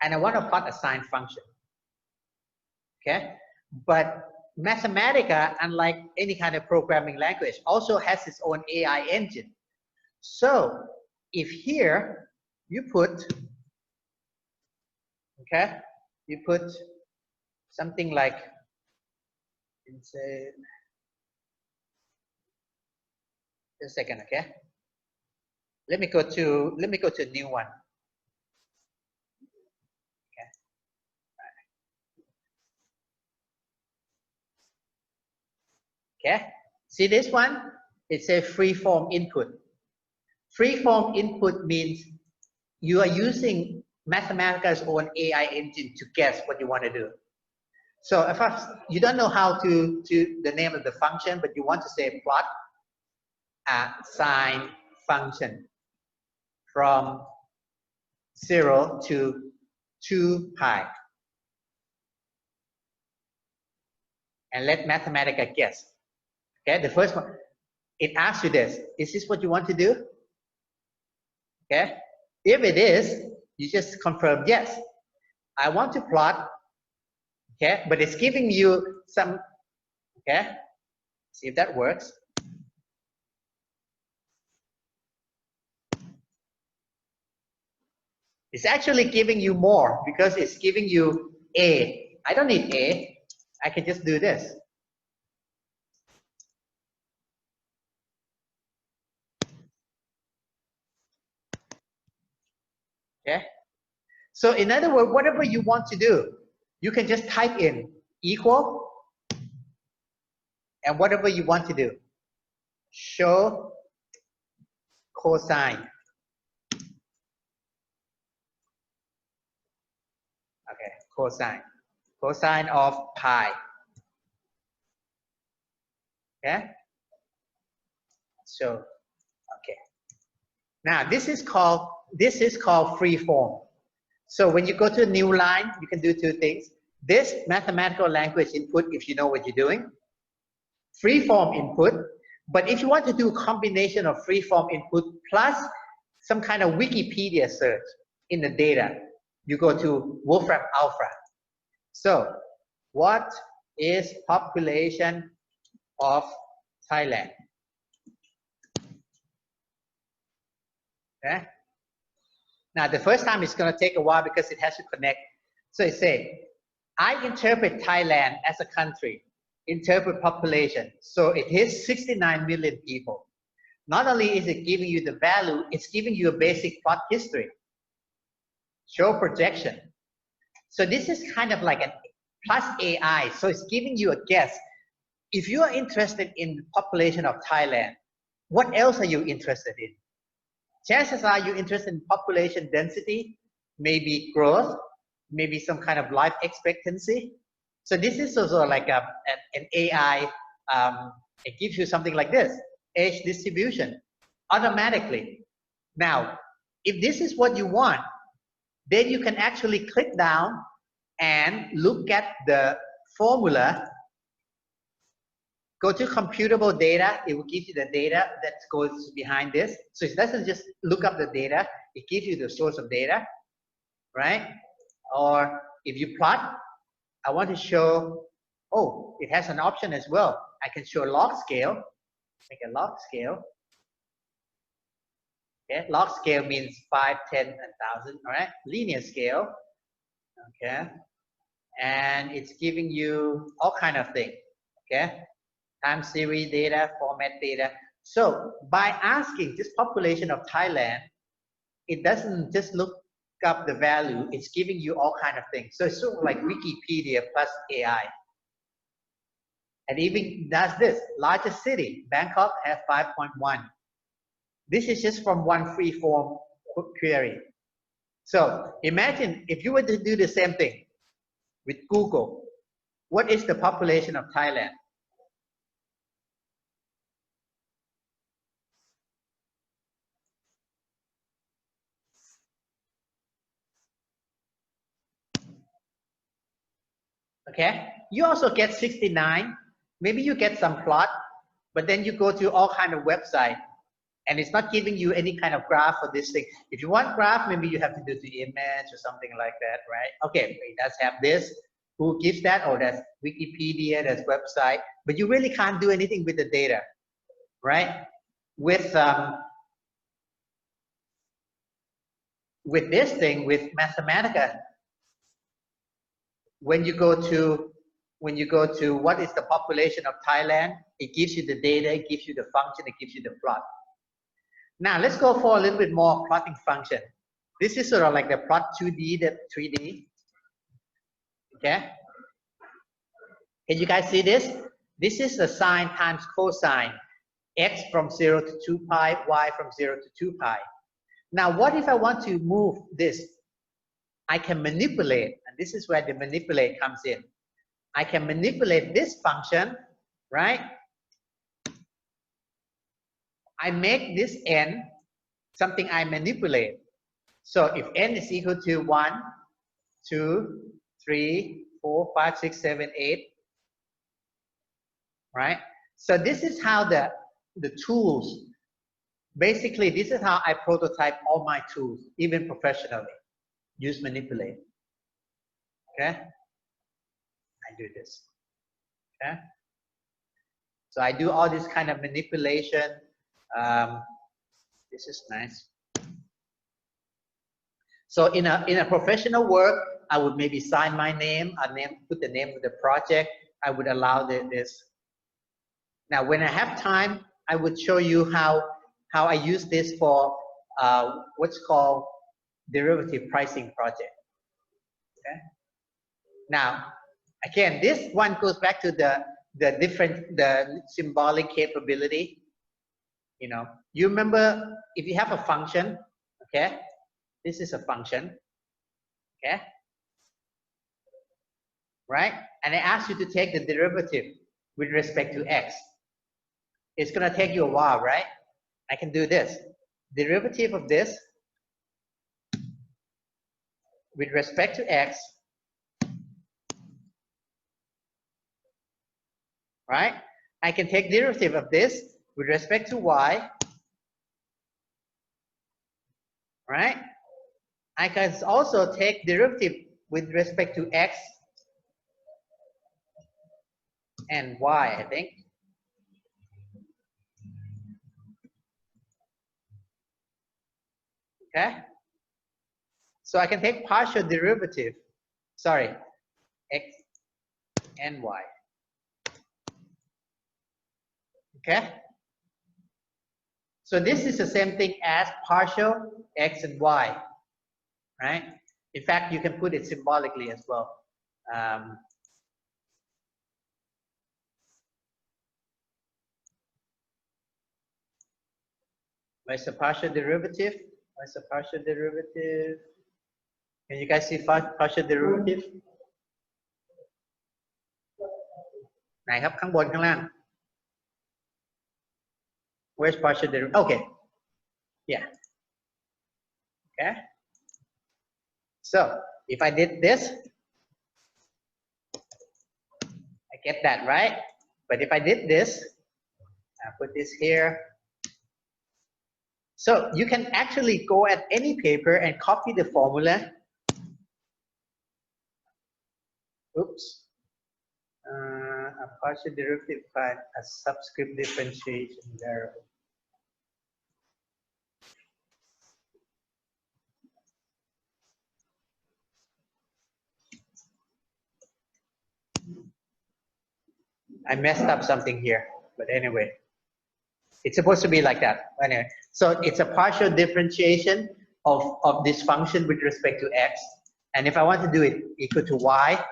And I want to plot a sine function. Okay? But Mathematica, unlike any kind of programming language, also has its own AI engine. So if here you put, okay, you put something like, say, just a second, okay? Let me go to a new one. Okay, see this one? It says free-form input. Free-form input means you are using Mathematica's own AI engine to guess what you want to do. So if you don't know how to the name of the function, but you want to say plot a sine function from 0 to 2 pi. And let Mathematica guess. Okay, the first one, it asks you this, is this what you want to do? Okay, if it is, you just confirm yes. I want to plot, okay, but it's giving you some, okay, see if that works. It's actually giving you more because it's giving you A. I don't need A, I can just do this. Okay, so in other words, whatever you want to do, you can just type in equal and whatever you want to do. Show cosine. Okay, cosine of pi. Okay, so okay. Now this is called free form. So when you go to a new line, you can do two things. This mathematical language input, if you know what you're doing, free form input. But if you want to do a combination of free form input plus some kind of Wikipedia search in the data, you go to Wolfram Alpha. So what is population of Thailand? Okay. Now the first time it's going to take a while because it has to connect. So it says, I interpret Thailand as a country, interpret population. So it is 69 million people. Not only is it giving you the value, it's giving you a basic plot history. Show projection. So this is kind of like a plus AI. So it's giving you a guess. If you are interested in the population of Thailand, what else are you interested in? Chances are you're interested in population density, maybe growth, maybe some kind of life expectancy. So this is also like an AI, it gives you something like this, age distribution, automatically. Now, if this is what you want, then you can actually click down and look at the formula. Go to computable data, it will give you the data that goes behind this. So it doesn't just look up the data, it gives you the source of data, right? Or if you plot, I want to show, oh, it has an option as well. I can show log scale, make a log scale. Okay, log scale means 5, 10, and 1,000, all right? Linear scale, okay? And it's giving you all kind of things, okay? Time series data, format data. So by asking this population of Thailand, it doesn't just look up the value, it's giving you all kind of things. So it's sort of like Wikipedia plus AI. And even does this, largest city, Bangkok has 5.1. This is just from one free form query. So imagine if you were to do the same thing with Google, what is the population of Thailand? Okay, you also get 69. Maybe you get some plot, but then you go to all kind of website and it's not giving you any kind of graph for this thing. If you want graph, maybe you have to do the image or something like that, right? Okay, it does have this. Who gives that? Oh, that's Wikipedia, that's website, but you really can't do anything with the data, right? With this thing, with Mathematica, when you go to what is the population of Thailand, it gives you the data, it gives you the function, it gives you the plot. Now let's go for a little bit more plotting function. This is sort of like the plot 2D, the 3D. Okay. Can you guys see this? This is the sine times cosine. X from 0 to 2 pi, y from 0 to 2 pi. Now what if I want to move this? I can manipulate, and this is where the manipulate comes in. I can manipulate this function, right? I make this n something I manipulate. So if n is equal to 1, 2, 3, 4, 5, 6, 7, 8, right? So this is how the tools, basically this is how I prototype all my tools, even professionally. Use manipulate. Okay? I do this. Okay? So I do all this kind of manipulation. This is nice. So in a professional work, I would maybe sign my name, put the name of the project. I would allow this. Now, when I have time, I would show you how I use this for what's called derivative pricing project. Okay. Now, again, this one goes back to the symbolic capability. You know, you remember if you have a function, okay, this is a function, okay, right? And I ask you to take the derivative with respect to x. It's gonna take you a while, right? I can do this. Derivative of this with respect to x, right? I can take derivative of this with respect to y, right? I can also take derivative with respect to x and y, I think. Okay? So I can take partial derivative, sorry, x and y. Okay? So this is the same thing as partial x and y, right? In fact, you can put it symbolically as well. Where's the partial derivative? Where's the partial derivative? Can you guys see partial derivative? ไหนครับข้างบนข้างล่าง Where's partial derivative? Okay. Yeah. Okay. So if I did this, I get that, right? But if I did this, I put this here. So you can actually go at any paper and copy the formula. Oops. A partial derivative by a subscript differentiation variable. I messed up something here, but anyway. It's supposed to be like that. Anyway, so it's a partial differentiation of this function with respect to x. And if I want to do it equal to y,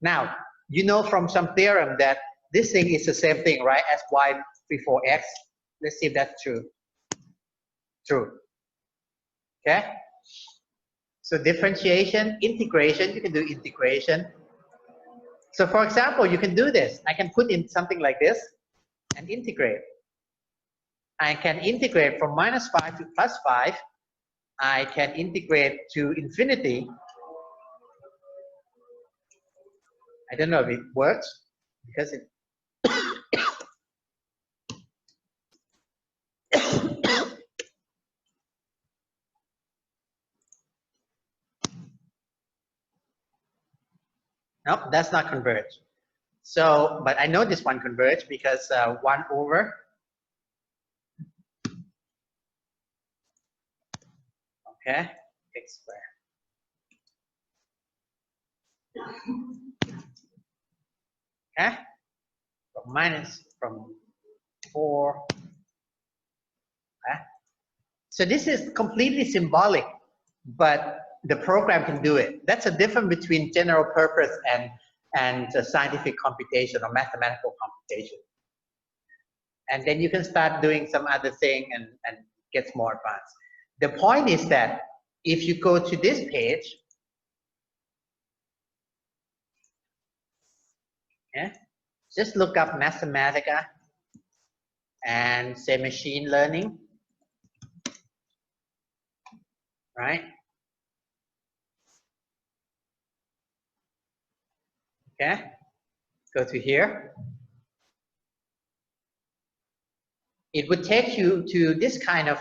now, you know from some theorem that this thing is the same thing, right, as y before x. Let's see if that's true. True. Okay? So differentiation, integration, you can do integration. So for example, you can do this. I can put in something like this and integrate. I can integrate from -5 to +5. I can integrate to infinity. I don't know if it works because it nope, that's not converge. So, but I know this one converge because 1 over okay, x squared. Okay, from 4. Okay. So this is completely symbolic, but the program can do it. That's a difference between general purpose and scientific computation or mathematical computation. And then you can start doing some other thing and gets more advanced. The point is that if you go to this page, yeah, just look up Mathematica and say machine learning, right? Okay, go to here. It would take you to this kind of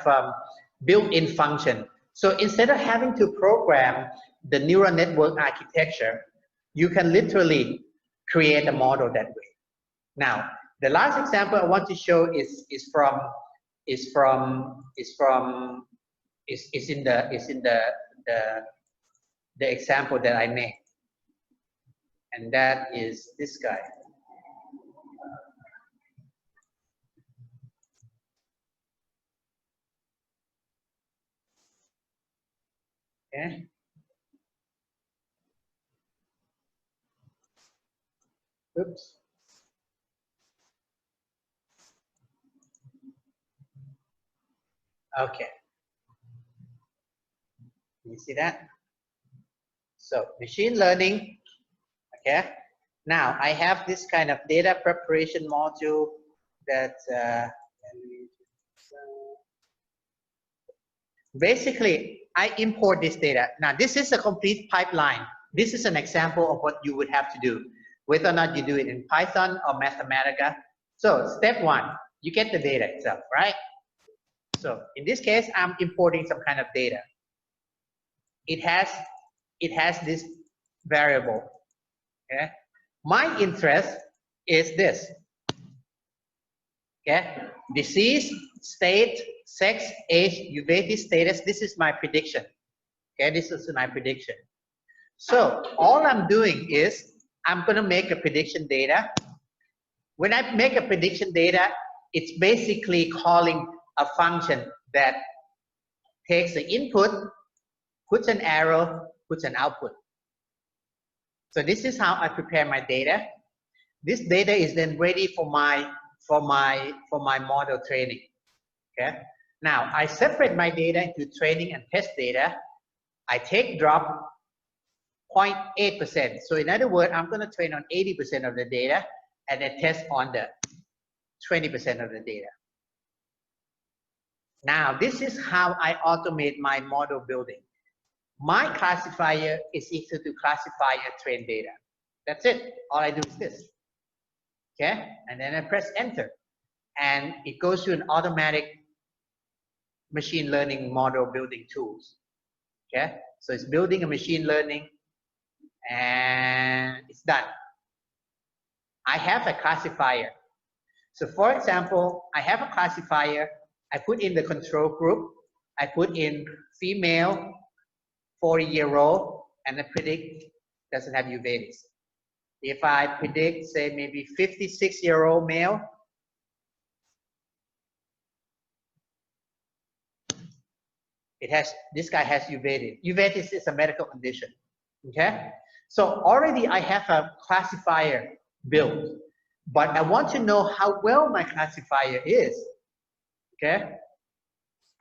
built-in function. So instead of having to program the neural network architecture, you can literally create a model that way. Now, the last example I want to show is in the example that I made, and that is this guy. Okay. Oops. Okay. You see that? So machine learning. Okay. Now I have this kind of data preparation module that basically I import this data. Now this is a complete pipeline. This is an example of what you would have to do, whether or not you do it in Python or Mathematica. So step 1, you get the data itself, right? So in this case, I'm importing some kind of data. It has this variable. Okay. My interest is this. Okay. Disease, state, sex, age, Uvetis status. This is my prediction. Okay. This is my prediction. So all I'm doing is I'm going to make a prediction data. When I make a prediction data, it's basically calling a function that takes the input, puts an arrow, puts an output. So this is how I prepare my data. This data is then ready for my model training. Okay. Now I separate my data into training and test data. I take drop 0.8%. So in other words, I'm going to train on 80% of the data and then test on the 20% of the data. Now this is how I automate my model building. My classifier is equal to classifier trained data. That's it. All I do is this. Okay, and then I press enter, and it goes to an automatic machine learning model building tools. Okay, so it's building a machine learning, and it's done. I have a classifier. So for example, I have a classifier. I put in the control group. I put in female, 40-year-old, and I predict doesn't have Uvetis. If I predict, say, maybe 56-year-old male, this guy has uveitis. Uveitis is a medical condition. Okay, so already I have a classifier built, but I want to know how well my classifier is. Okay,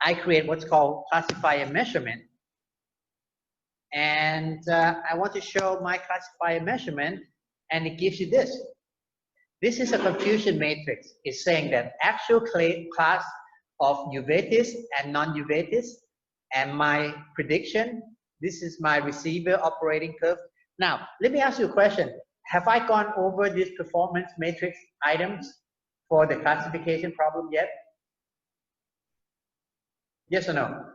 I create what's called classifier measurement, and I want to show my classifier measurement, and it gives you this. This is a confusion matrix. It's saying that actual class of uveitis and non-uveitis, and my prediction. This is my receiver operating curve. Now, let me ask you a question. Have I gone over these performance matrix items for the classification problem yet? Yes or no?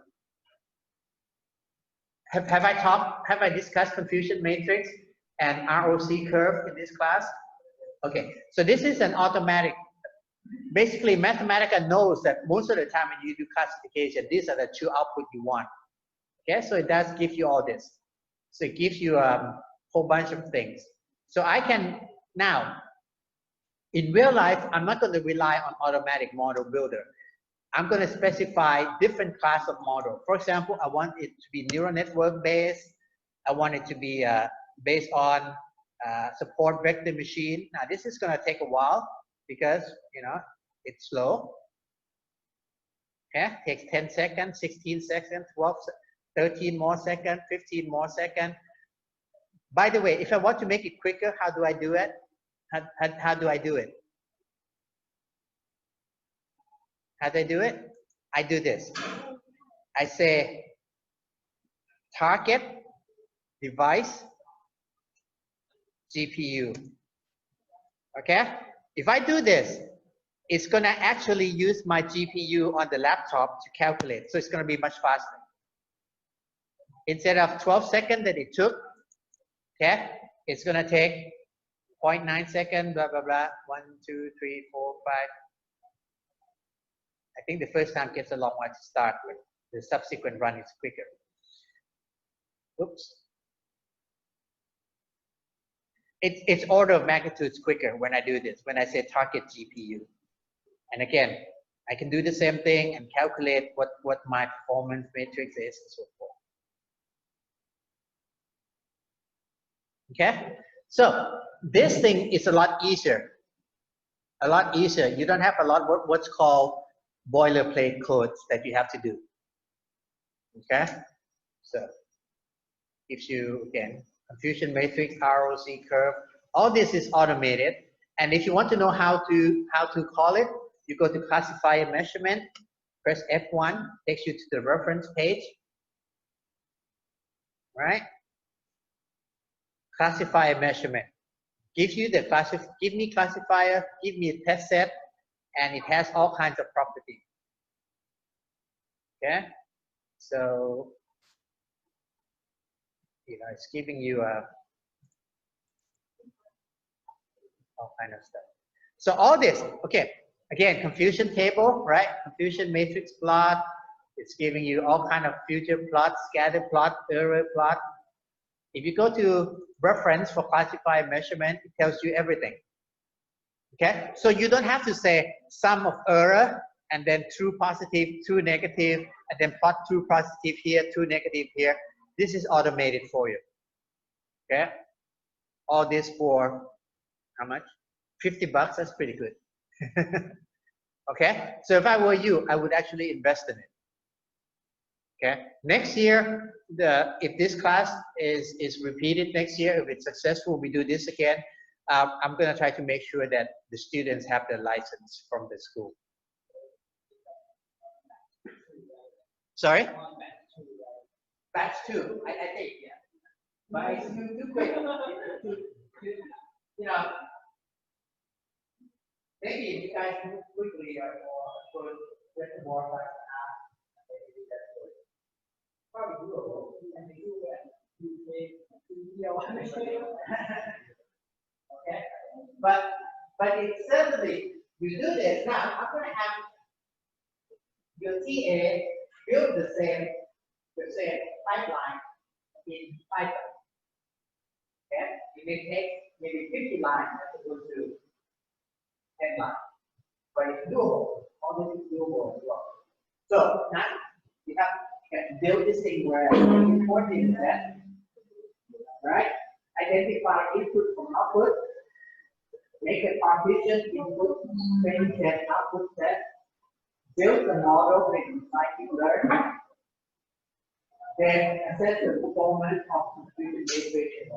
Have I discussed confusion matrix and ROC curve in this class? Okay, so this is an automatic. Basically, Mathematica knows that most of the time when you do classification, these are the two outputs you want. Okay, so it does give you all this. So it gives you a whole bunch of things. So I can now, in real life, I'm not going to rely on automatic model builder. I'm going to specify different class of model. For example, I want it to be neural network based. I want it to be based on support vector machine. Now this is going to take a while because it's slow. Okay, takes 10 seconds, 16 seconds, 12, 13 more seconds, 15 more seconds. By the way, if I want to make it quicker, how do I do it? How do I do it? How do I do it? I do this. I say target device GPU. Okay? If I do this, it's going to actually use my GPU on the laptop to calculate. So it's going to be much faster. Instead of 12 seconds that it took, okay, it's going to take 0.9 seconds, blah, blah, blah, 1, 2, 3, 4, 5. I think the first time gets a long while to start, but the subsequent run is quicker. Oops. It's order of magnitudes quicker when I do this, when I say target GPU. And again, I can do the same thing and calculate what my performance matrix is and so forth. Okay? So this thing is a lot easier. A lot easier. You don't have a lot what's called boilerplate codes that you have to do. Okay? So gives you, again, confusion matrix, ROC curve. All this is automated. And if you want to know how to call it, you go to classifier measurement, press F1, takes you to the reference page. Right? Classifier measurement. Gives you the give me classifier, give me a test set, and it has all kinds of properties. Okay? So it's giving you all kind of stuff. So all this, okay, again, confusion table, right? Confusion matrix plot. It's giving you all kind of future plot, scatter plot, error plot. If you go to reference for classifier measurement, it tells you everything. Okay, so you don't have to say sum of error and then true positive, true negative, and then plot true positive here, true negative here. This is automated for you. Okay, all this for how much? 50 bucks. That's pretty good. Okay, so if I were you, I would actually invest in it. Okay, next year, if this class is repeated next year, if it's successful, we do this again. I'm going to try to make sure that the students have their license from the school. Sorry? Batch 2, I think, yeah. But it's too quick. Maybe if you guys move quickly or get more like maybe that's good. Probably doable. And they do that. Okay, but it's certainly you do this now. I'm going to have your TA build the same pipeline in Python. Okay, it may take maybe 50 lines as opposed to 10 lines, but it's doable. All this is doable as well. So now you have can build this thing where import data set, right? Identify input from output, make a partition input, training set, output set, build the model, make it cycling learn, then assess the performance of computer-based ratio.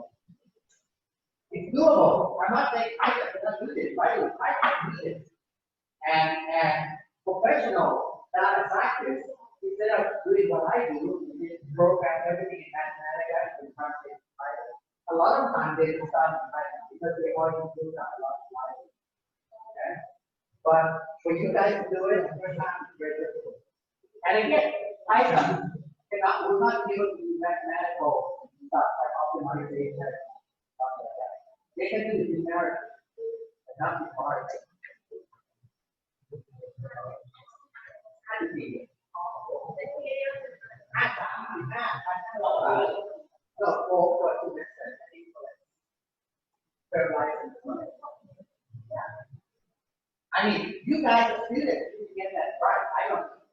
It's doable. I'm not saying I cannot do this, right? I can do this. And professional data scientists, instead of doing what I do, is program everything in Mathematica and translate to Python. A lot of times they don't start in Python because they already do that a lot of Python. Okay? But for you guys to do it, the first time it's very difficult. And again, Python will not be able to do mathematical stuff like optimization and stuff like that. They can do the numeric, but not the hard. I mean, you guys are students, you can get that right.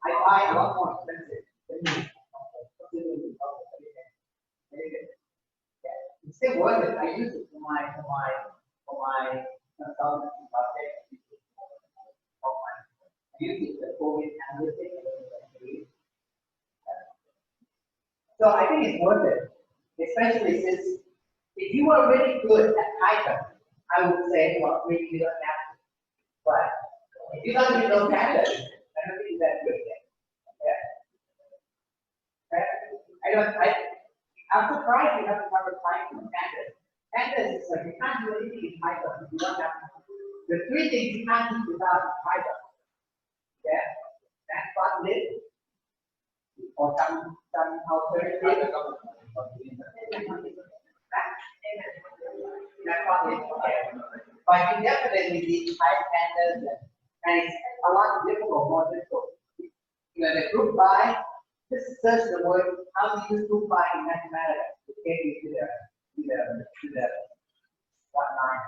I buy a lot more expensive than you. It's still worth it. I use it for my consultancy project. I use it for COVID analytics. So I think it's worth it, especially since if you are really good at Python, I would say, well, maybe you don't have to. But if you don't need those pandas, I don't think that's good yet. Yeah. I'm surprised you haven't covered Python and pandas. Pandas is like you can't do anything in Python if you don't have to. The three things you can't do without Python. Yeah. That's what list or some alternative. That's what list. But you definitely need type pandas and it's a lot difficult, more difficult. You have a group by. Just search the word, how to use group by in Mathematics to get you to the what line.